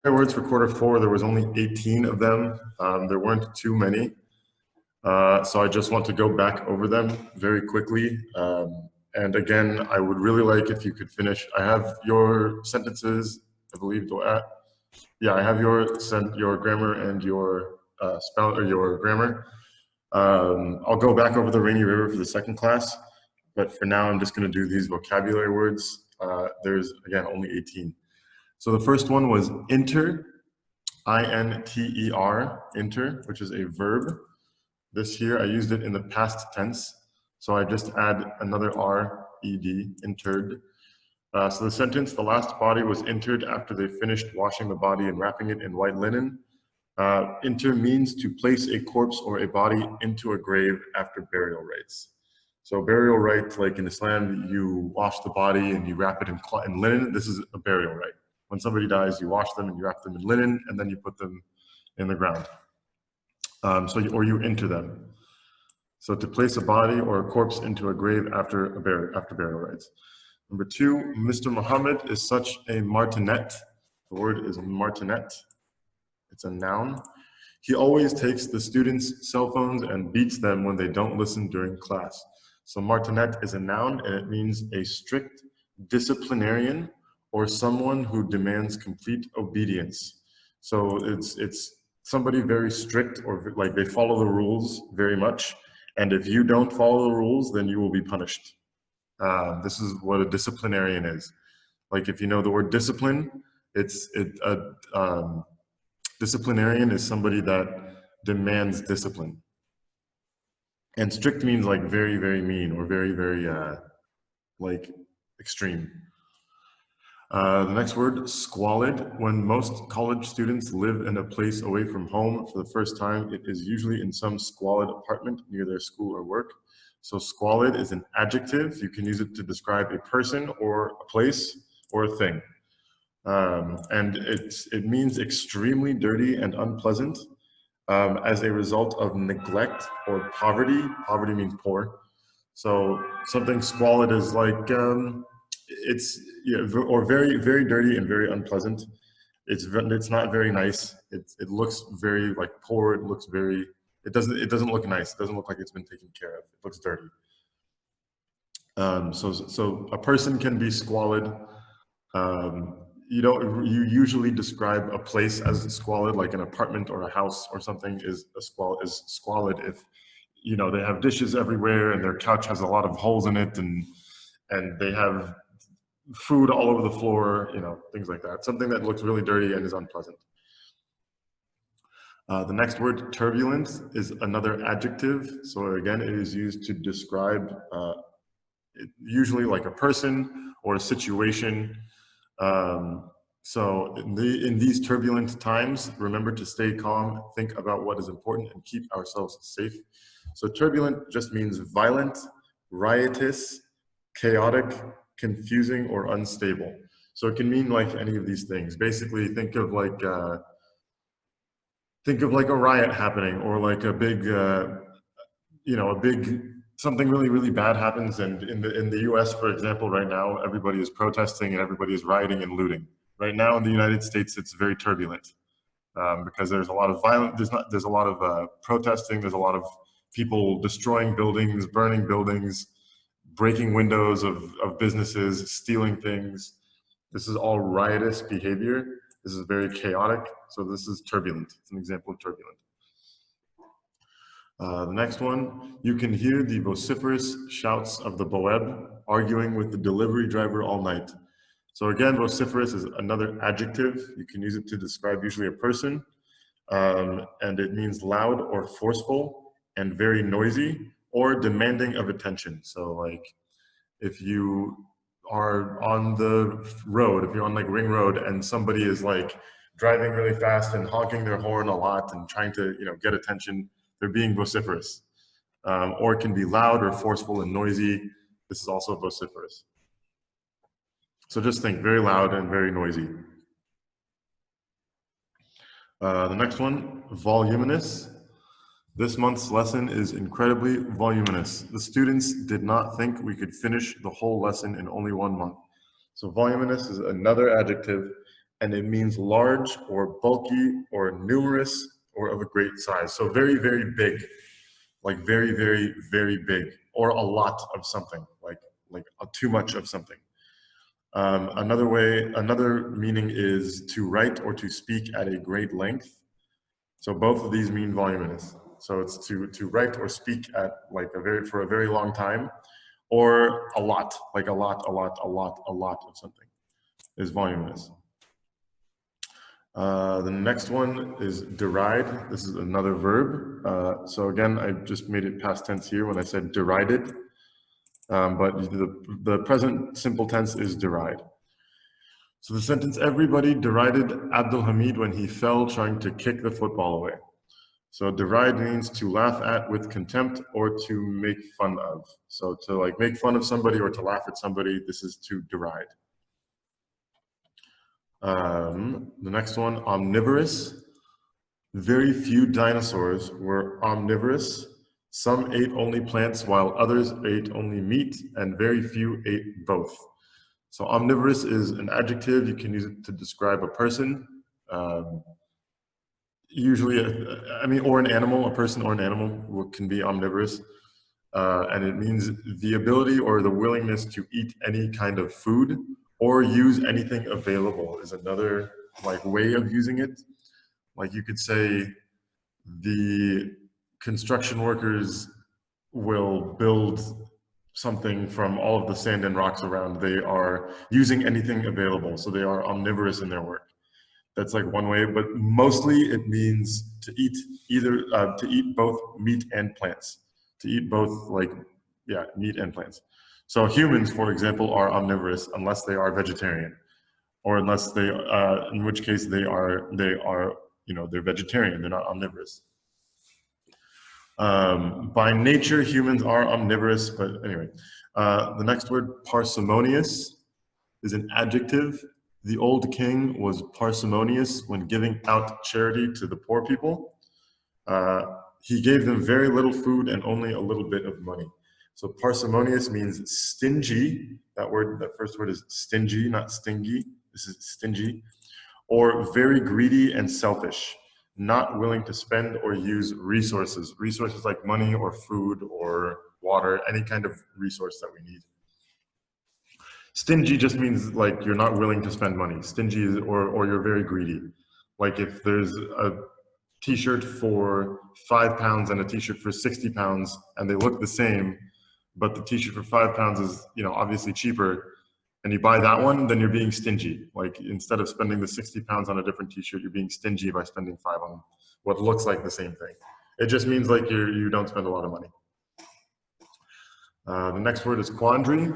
Words for quarter four, there was only 18 of them. There weren't too many. So I just want to go back over them very quickly. And again, I would really like if you could finish. I have your sentences, I believe, yeah, I have your grammar and your spell or your grammar. I'll go back over the Rainy River for the second class, but for now, I'm just going to do these vocabulary words. There's, again, only 18. So the first one was inter, I-N-T-E-R, inter, which is a verb. This here, I used it in the past tense. So I just add another R, E-D, interred. So the sentence, the last body was interred after they finished washing the body and wrapping it in white linen. Inter means to place a corpse or a body into a grave after burial rites. So burial rite, like in Islam, you wash the body and you wrap it in linen. This is a burial rite. When somebody dies, you wash them and you wrap them in linen, and then you put them in the ground. Or you enter them. So to place a body or a corpse into a grave after burial rites. Number two, Mr. Muhammad is such a martinet. The word is martinet. It's a noun. He always takes the students' cell phones and beats them when they don't listen during class. So martinet is a noun, and it means a strict disciplinarian or someone who demands complete obedience. So it's somebody very strict, or like they follow the rules very much. And if you don't follow the rules, then you will be punished. This is what a disciplinarian is. Like if you know the word discipline, disciplinarian is somebody that demands discipline. And strict means like very, very mean or very, very like extreme. The next word, squalid. When most college students live in a place away from home for the first time, it is usually in some squalid apartment near their school or work. So squalid is an adjective. You can use it to describe a person or a place or a thing. And it means extremely dirty and unpleasant as a result of neglect or poverty. Poverty means poor. So something squalid is like, or very, very dirty and very unpleasant. It's not very nice. It looks very like poor. It looks very, it doesn't look nice. It doesn't look like it's been taken care of. It looks dirty. So a person can be squalid. You usually describe a place as squalid, like an apartment or a house or something is squalid if, you know, they have dishes everywhere and their couch has a lot of holes in it and they have food all over the floor, you know, things like that. Something that looks really dirty and is unpleasant. The next word, turbulent, is another adjective. So again, it is used to describe usually like a person or a situation. So in these turbulent times, remember to stay calm, think about what is important, and keep ourselves safe. So turbulent just means violent, riotous, chaotic, confusing, or unstable. So it can mean like any of these things. Basically, think of like a riot happening, or like a big, something really, really bad happens. And in the US, for example, right now, everybody is protesting and everybody is rioting and looting. Right now in the United States, it's very turbulent because there's a lot of violence. There's a lot of protesting. There's a lot of people destroying buildings, burning buildings, breaking windows of businesses, stealing things. This is all riotous behavior. This is very chaotic. So this is turbulent. It's an example of turbulent. The next one, you can hear the vociferous shouts of the Boeb arguing with the delivery driver all night. So again, vociferous is another adjective. You can use it to describe usually a person. And it means loud or forceful and very noisy or demanding of attention. So like if you are on the road, if you're on like Ring Road and somebody is like driving really fast and honking their horn a lot and trying to, you know, get attention, they're being vociferous. Or it can be loud or forceful and noisy. This is also vociferous. So just think very loud and very noisy. The next one, voluminous. This month's lesson is incredibly voluminous. The students did not think we could finish the whole lesson in only 1 month. So voluminous is another adjective. and it means large or bulky or numerous or of a great size. So very, very big, like very, very, very big, or a lot of something, like too much of something. Another meaning is to write or to speak at a great length. So both of these mean voluminous. So it's to write or speak at for a very long time, or a lot, like a lot of something is voluminous. The next one is deride. This is another verb. So again, I just made it past tense here when I said derided, but the present simple tense is deride. So the sentence, everybody derided Abdul Hamid when he fell trying to kick the football away. So deride means to laugh at with contempt or to make fun of. So to like make fun of somebody or to laugh at somebody, this is to deride. The next one, omnivorous. Very few dinosaurs were omnivorous. Some ate only plants while others ate only meat, and very few ate both. So omnivorous is an adjective. You can use it to describe a person. Usually, or an animal. A person or an animal can be omnivorous. And it means the ability or the willingness to eat any kind of food or use anything available is another way of using it. Like you could say the construction workers will build something from all of the sand and rocks around. They are using anything available, so they are omnivorous in their work. That's like one way, but mostly it means to eat to eat both meat and plants. To eat both meat and plants. So humans, for example, are omnivorous unless they are vegetarian, or unless they, in which case they're vegetarian. They're not omnivorous. By nature, humans are omnivorous, but anyway. The next word, parsimonious, is an adjective. The old king was parsimonious when giving out charity to the poor people. He gave them very little food and only a little bit of money. So parsimonious means stingy. That first word is stingy, not stingy. This is stingy. Or very greedy and selfish, not willing to spend or use resources. Resources like money or food or water, any kind of resource that we need. Stingy just means like you're not willing to spend money. Stingy is, or you're very greedy. Like if there's a t-shirt for £5 and a t-shirt for £60 and they look the same, but the t-shirt for £5 is obviously cheaper, and you buy that one, then you're being stingy. Like instead of spending the £60 on a different t-shirt, you're being stingy by spending £5 on what looks like the same thing. It just means like you don't spend a lot of money. The next word is quandary.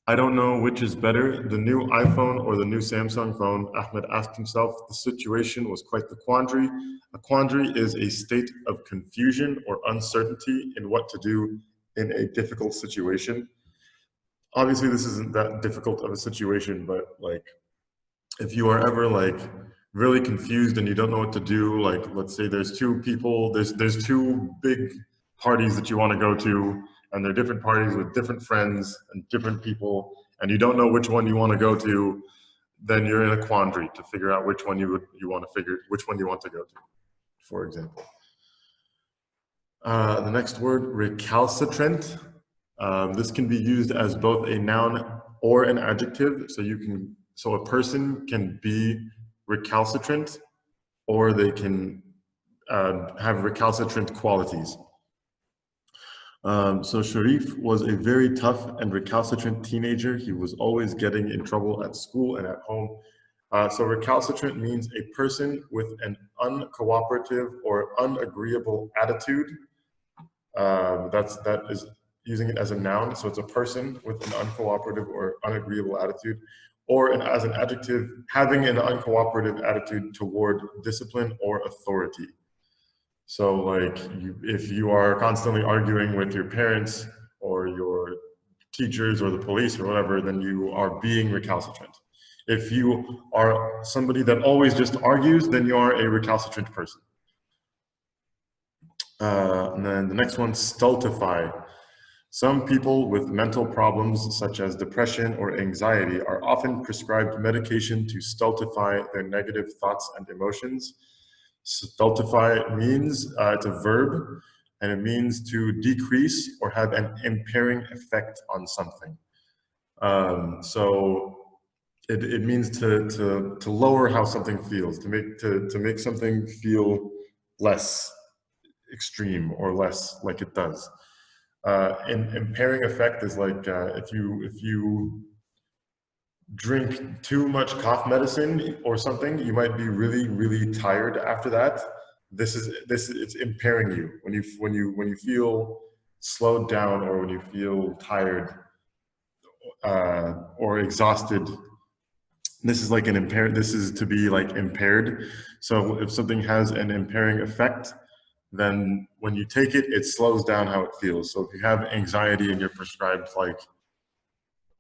I don't know which is better, the new iPhone or the new Samsung phone. Ahmed asked himself. The situation was quite the quandary. A quandary is a state of confusion or uncertainty in what to do in a difficult situation. Obviously, this isn't that difficult of a situation, but like if you are ever like really confused and you don't know what to do, like let's say there's two people, there's two big parties that you want to go to, and they're different parties with different friends and different people, and you don't know which one you want to go to, then you're in a quandary to figure out which one you want to go to, for example. The next word, recalcitrant. This can be used as both a noun or an adjective. So a person can be recalcitrant, or they can have recalcitrant qualities. So Sharif was a very tough and recalcitrant teenager. He was always getting in trouble at school and at home. So recalcitrant means a person with an uncooperative or unagreeable attitude. That is using it as a noun. So it's a person with an uncooperative or unagreeable attitude, or as an adjective, having an uncooperative attitude toward discipline or authority. So like if you are constantly arguing with your parents or your teachers or the police or whatever, then you are being recalcitrant. If you are somebody that always just argues, then you are a recalcitrant person. And then the next one, stultify. Some people with mental problems such as depression or anxiety are often prescribed medication to stultify their negative thoughts and emotions. Stultify means, it's a verb, and it means to decrease or have an impairing effect on something. So it means to lower how something feels, to make something feel less extreme or less like it does. Impairing effect is like if you drink too much cough medicine or something, you might be really tired after that. It's impairing you when you feel slowed down or when you feel tired or exhausted. This is like an impaired. This is to be like impaired. So if something has an impairing effect, then when you take it, it slows down how it feels. So if you have anxiety and you're prescribed like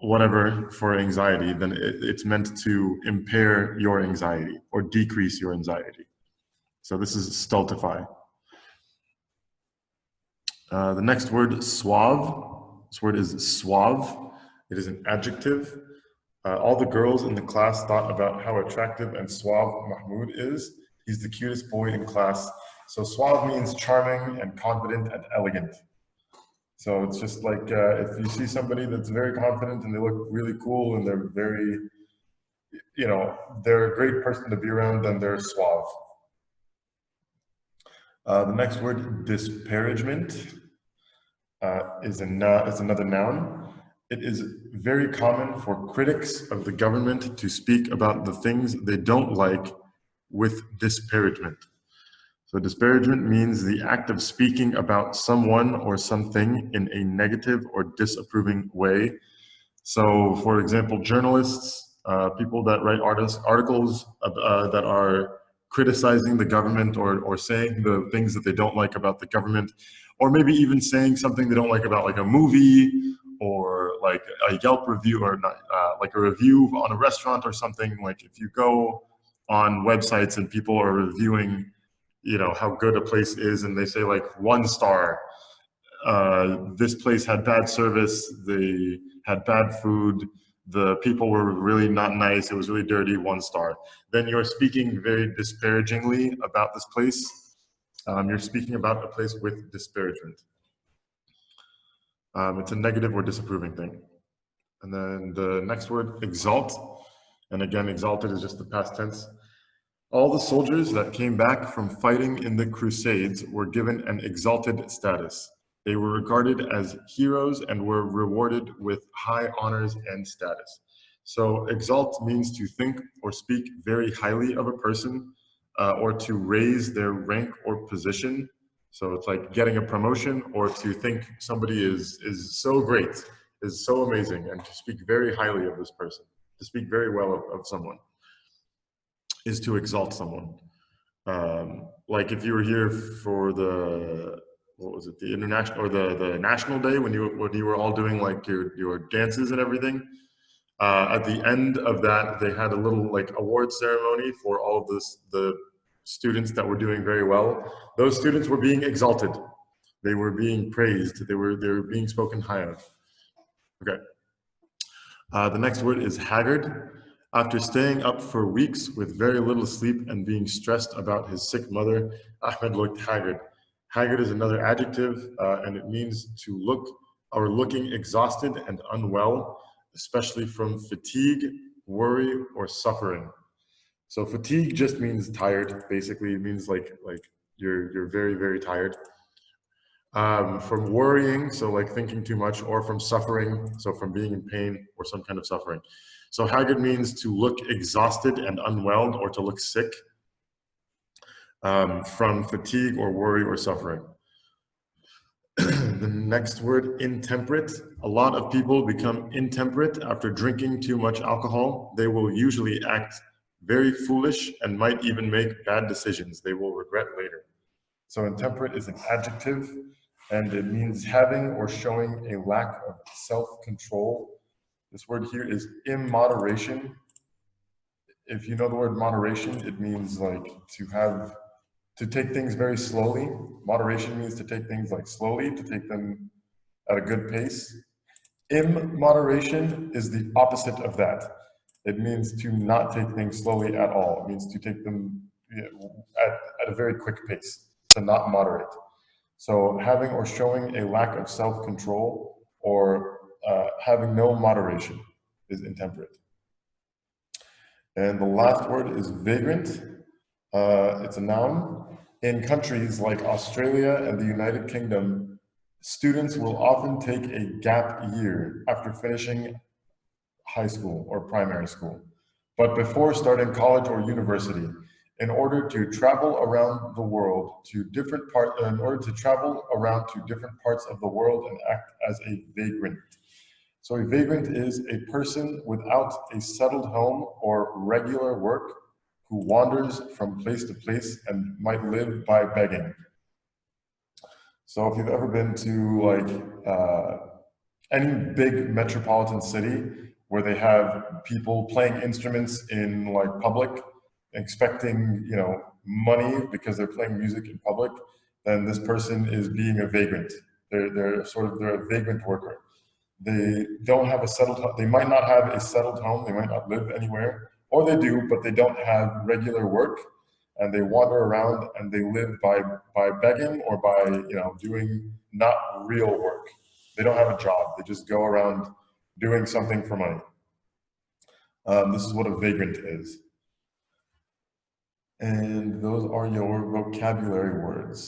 whatever for anxiety, then it's meant to impair your anxiety or decrease your anxiety. So this is stultify. The next word, suave. This word is suave. It is an adjective. All the girls in the class thought about how attractive and suave Mahmoud is. He's the cutest boy in class. So suave means charming and confident and elegant. So it's just like if you see somebody that's very confident and they look really cool and they're very, they're a great person to be around, then they're suave. The next word, disparagement, is another noun. It is very common for critics of the government to speak about the things they don't like with disparagement. So disparagement means the act of speaking about someone or something in a negative or disapproving way. So for example, journalists, people that write articles that are criticizing the government or saying the things that they don't like about the government, or maybe even saying something they don't like about like a movie or like a Yelp review or not, like a review on a restaurant or something. Like if you go on websites and people are reviewing how good a place is and they say like 1 star, this place had bad service, they had bad food, the people were really not nice, it was really dirty, 1 star. Then you're speaking very disparagingly about this place. You're speaking about a place with disparagement. It's a negative or disapproving thing. And then the next word, exalt. And again, exalted is just the past tense. All the soldiers that came back from fighting in the Crusades were given an exalted status. They were regarded as heroes and were rewarded with high honors and status. So exalt means to think or speak very highly of a person or to raise their rank or position. So it's like getting a promotion or to think somebody is so great, is so amazing, and to speak very highly of this person, to speak very well of someone, is to exalt someone. Like if you were here for the, what was it, the international or the national day when you were all doing like your dances and everything. At the end of that, they had a little like award ceremony for all of the students that were doing very well. Those students were being exalted. They were being praised. They were being spoken high of. Okay. The next word is haggard. After staying up for weeks with very little sleep and being stressed about his sick mother, Ahmed looked haggard. Haggard is another adjective, and it means to look or looking exhausted and unwell, especially from fatigue, worry, or suffering. So fatigue just means tired. Basically, it means like you're very tired. From worrying, so like thinking too much, or from suffering, so from being in pain or some kind of suffering. So haggard means to look exhausted and unwell or to look sick from fatigue or worry or suffering. The next word, intemperate. A lot of people become intemperate after drinking too much alcohol. They will usually act very foolish and might even make bad decisions they will regret later. So intemperate is an adjective, and it means having or showing a lack of self-control. This word here is immoderation. If you know the word moderation, it means like to take things very slowly. Moderation means to take things like slowly, to take them at a good pace. Immoderation is the opposite of that. It means to not take things slowly at all. It means to take them at a very quick pace, to not moderate. So having or showing a lack of self-control or having no moderation is intemperate. And the last word is vagrant. It's a noun. In countries like Australia and the United Kingdom, students will often take a gap year after finishing high school or primary school, but before starting college or university, in order to travel around the world to different parts of the world and act as a vagrant. So a vagrant is a person without a settled home or regular work who wanders from place to place and might live by begging. So if you've ever been to any big metropolitan city where they have people playing instruments in like public, expecting money because they're playing music in public, then this person is being a vagrant. They're a vagrant worker. They don't have a settled home. They might not have a settled home. They might not live anywhere, or they do, but they don't have regular work, and they wander around and they live by begging or by doing not real work. They don't have a job. They just go around doing something for money. This is what a vagrant is. And those are your vocabulary words.